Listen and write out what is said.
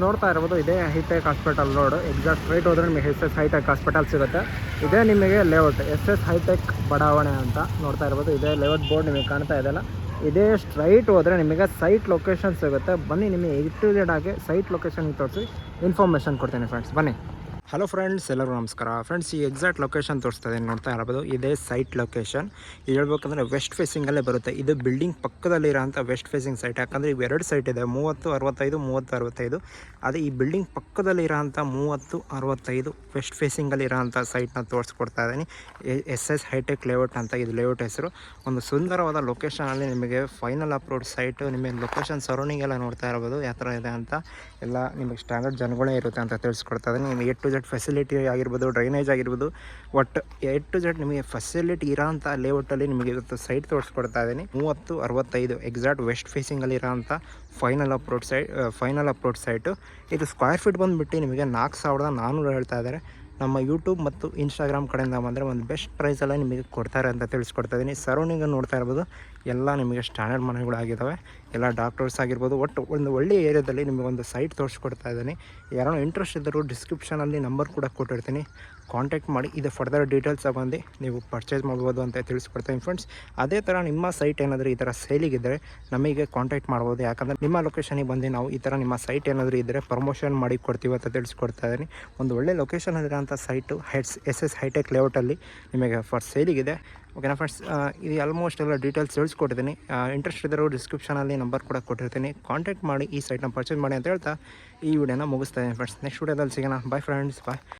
ನೋಡ್ತಾ ಇರ್ಬೋದು ಇದೇ hi-tech hospital road. Exact straight ಹೋದರೆ ನಿಮಗೆ SS ಹೈಟೆಕ್ ಹಾಸ್ಪಿಟಲ್ ಸಿಗುತ್ತೆ. ಇದೇ ನಿಮಗೆ ಲೇಔಟ್ SS ಹೈಟೆಕ್ ಬಡಾವಣೆ ಅಂತ ನೋಡ್ತಾ ಇರ್ಬೋದು. ಇದೇ ಲೇಔಟ್ ಬೋರ್ಡ್ ನಿಮಗೆ ಕಾಣ್ತಾ ಇದೆಯಲ್ಲ, ಇದೇ ಸ್ಟ್ರೈಟ್ ಹೋದರೆ ನಿಮಗೆ ಸೈಟ್ ಲೊಕೇಶನ್ ಸಿಗುತ್ತೆ. ಬನ್ನಿ ನಿಮಗೆ A to Z ಆಗಿ ಸೈಟ್ ಲೊಕೇಶನ್ ತೋರಿಸಿ ಇನ್ಫಾರ್ಮೇಷನ್ ಕೊಡ್ತೀನಿ ಫ್ರೆಂಡ್ಸ್, ಬನ್ನಿ. ಹಲೋ ಫ್ರೆಂಡ್ಸ್, ಎಲ್ಲರಿಗೂ ನಮಸ್ಕಾರ. ಫ್ರೆಂಡ್ಸ್, ಈ ಎಕ್ಸಾಕ್ಟ್ ಲೊಕೇಶನ್ ತೋರಿಸ್ತಾ ಇದ್ದೀನಿ, ನೋಡ್ತಾ ಇರ್ಬೋದು. ಇದೇ ಸೈಟ್ ಲೊಕೇಶನ್. ಇದು ಹೇಳ್ಬೇಕಂದ್ರೆ ವೆಸ್ಟ್ ಫೇಸಿಂಗಲ್ಲೇ ಬರುತ್ತೆ. ಇದು ಬಿಲ್ಡಿಂಗ್ ಪಕ್ಕದಲ್ಲಿರೋಂಥ ವೆಸ್ಟ್ ಫೇಸಿಂಗ್ ಸೈಟ್. ಯಾಕಂದರೆ ಇವು 2 ಸೈಟ್ ಇದೆ, 30-65, 30-65. ಅದೇ ಈ ಬಿಲ್ಡಿಂಗ್ ಪಕ್ಕದಲ್ಲಿರೋಂಥ 30-65 ವೆಸ್ಟ್ ಫೇಸಿಂಗಲ್ಲಿರೋಂಥ ಸೈಟ್ನ ತೋರಿಸ್ಕೊಡ್ತಾ ಇದ್ದೀನಿ. SS ಹೈಟೆಕ್ ಲೇಔಟ್ ಅಂತ ಇದು ಲೇಔಟ್ ಹೆಸರು. ಒಂದು ಸುಂದರವಾದ ಲೊಕೇಶನಲ್ಲಿ ನಿಮಗೆ ಫೈನಲ್ ಅಪ್ರೋಡ್ ಸೈಟು. ನಿಮಗೆ ಲೊಕೇಶನ್ ಸರೌಂಡಿಂಗ್ ಎಲ್ಲ ನೋಡ್ತಾ ಇರ್ಬೋದು ಯಾವ ಥರ ಇದೆ ಅಂತ. ಎಲ್ಲ ನಿಮಗೆ ಸ್ಟ್ಯಾಂಡರ್ಡ್ ಜನಗಳೇ ಇರುತ್ತೆ ಅಂತ ತಿಳಿಸ್ಕೊಡ್ತಾ ಇದ್ದೀನಿ. ನಿಮಗೆ A to Z ಫೆಸಿಲಿಟಿ ಆಗಿರ್ಬೋದು, ಡ್ರೈನೇಜ್ ಆಗಿರ್ಬೋದು, ಒಟ್ಟು A to Z ನಿಮಗೆ ಫೆಸಿಲಿಟಿ ಇರೋಂಥ ಲೇಔಟಲ್ಲಿ ನಿಮಗೆ ಇವತ್ತು ಸೈಟ್ ತೋರಿಸ್ಕೊಡ್ತಾ ಇದ್ದೀನಿ. 30-65 ಎಕ್ಸಾಕ್ಟ್ ವೆಸ್ಟ್ ಫೇಸಿಂಗಲ್ಲಿ ಇರೋಂಥ ಫೈನಲ್ ಅಪ್ರೋಡ್ ಸೈಟು. ಇದು ಸ್ಕ್ವೇರ್ ಫೀಟ್ ಬಂದುಬಿಟ್ಟು ನಿಮಗೆ 4,400 ಹೇಳ್ತಾ ಇದ್ದಾರೆ. ನಮ್ಮ ಯೂಟ್ಯೂಬ್ ಮತ್ತು ಇನ್ಸ್ಟಾಗ್ರಾಮ್ ಕಡೆಯಿಂದ ಬಂದರೆ ಒಂದು ಬೆಸ್ಟ್ ಪ್ರೈಸೆಲ್ಲ ನಿಮಗೆ ಕೊಡ್ತಾರೆ ಅಂತ ತಿಳಿಸ್ಕೊಡ್ತಾ ಇದ್ದೀನಿ. ಸರೌಂಡಿಂಗನ್ನು ನೋಡ್ತಾ ಇರ್ಬೋದು, ಎಲ್ಲ ನಿಮಗೆ ಸ್ಟ್ಯಾಂಡರ್ಡ್ ಮನೆಗಳಾಗಿದ್ದಾವೆ. ಎಲ್ಲ ಡಾಕ್ಟರ್ಸ್ ಆಗಿರ್ಬೋದು, ಒಟ್ಟು ಒಂದು ಒಳ್ಳೆಯ ಏರಿಯಾದಲ್ಲಿ ನಿಮಗೊಂದು ಸೈಟ್ ತೋರಿಸ್ಕೊಡ್ತಾ ಇದ್ದೀನಿ. ಯಾರೋ ಇಂಟ್ರೆಸ್ಟ್ ಇದ್ದರೂ ಡಿಸ್ಕ್ರಿಪ್ಷನಲ್ಲಿ ನಂಬರ್ ಕೂಡ ಕೊಟ್ಟಿರ್ತೀನಿ, ಕಾಂಟ್ಯಾಕ್ಟ್ ಮಾಡಿ ಇದು ಫರ್ದರ್ ಡೀಟೇಲ್ಸ್ ಬಂದು ನೀವು ಪರ್ಚೇಸ್ ಮಾಡ್ಬೋದು ಅಂತ ತಿಳಿಸ್ಕೊಡ್ತೀನಿ ಫ್ರೆಂಡ್ಸ್. ಅದೇ ಥರ ನಿಮ್ಮ ಸೈಟ್ ಏನಾದರೂ ಈ ಥರ ಸೇಲಿಗಿದ್ದರೆ ನಮಗೆ ಕಾಂಟ್ಯಾಕ್ಟ್ ಮಾಡ್ಬೋದು. ಯಾಕಂದರೆ ನಿಮ್ಮ ಲೊಕೇಶನಿಗೆ ಬಂದು ನಾವು ಈ ಥರ ನಿಮ್ಮ ಸೈಟ್ ಏನಾದರೂ ಇದ್ದರೆ ಪ್ರಮೋಷನ್ ಮಾಡಿ ಕೊಡ್ತೀವಿ ಅಂತ ತಿಳಿಸ್ಕೊಡ್ತಾ ಇದ್ದೀನಿ. ಒಂದು ಒಳ್ಳೆ ಲೊಕೇಶನಲ್ಲಿರೋಂಥ ಸೈಟು SS ಹೈಟೆಕ್ ಲೇಔಟಲ್ಲಿ ನಿಮಗೆ ಫಾರ್ ಸೇಲಿಗಿದೆ. ಓಕೆನಾ ಫ್ರೆಂಡ್ಸ್, ಇದು ಆಲ್ಮೋಸ್ಟ್ ಎಲ್ಲ ಡೀಟೇಲ್ಸ್ ತಿಳಿಸ್ಕೊಟ್ಟಿದ್ದೀನಿ. ಇಂಟ್ರೆಸ್ಟ್ ಇದ್ದರೂ ಡಿಸ್ಕ್ರಿಪ್ಷನಲ್ಲಿ ನಂಬರ್ ಕೂಡ ಕೊಟ್ಟಿರ್ತೀನಿ, ಕಾಂಟ್ಯಾಕ್ಟ್ ಮಾಡಿ ಈ ಸೈಟ್ನ ಪರ್ಚೇಸ್ ಮಾಡಿ ಅಂತ ಹೇಳ್ತಾ ಈ ವಿಡಿಯೋನ ಮುಗಿಸ್ತಾ ಇದ್ದೀನಿ ಫ್ರೆಂಡ್ಸ್. ನೆಕ್ಸ್ಟ್ ವಿಡಿಯೋದಲ್ಲಿ ಸಿಗೋಣ. ಬಾಯ್ ಫ್ರೆಂಡ್ಸ್, ಬಾಯ್.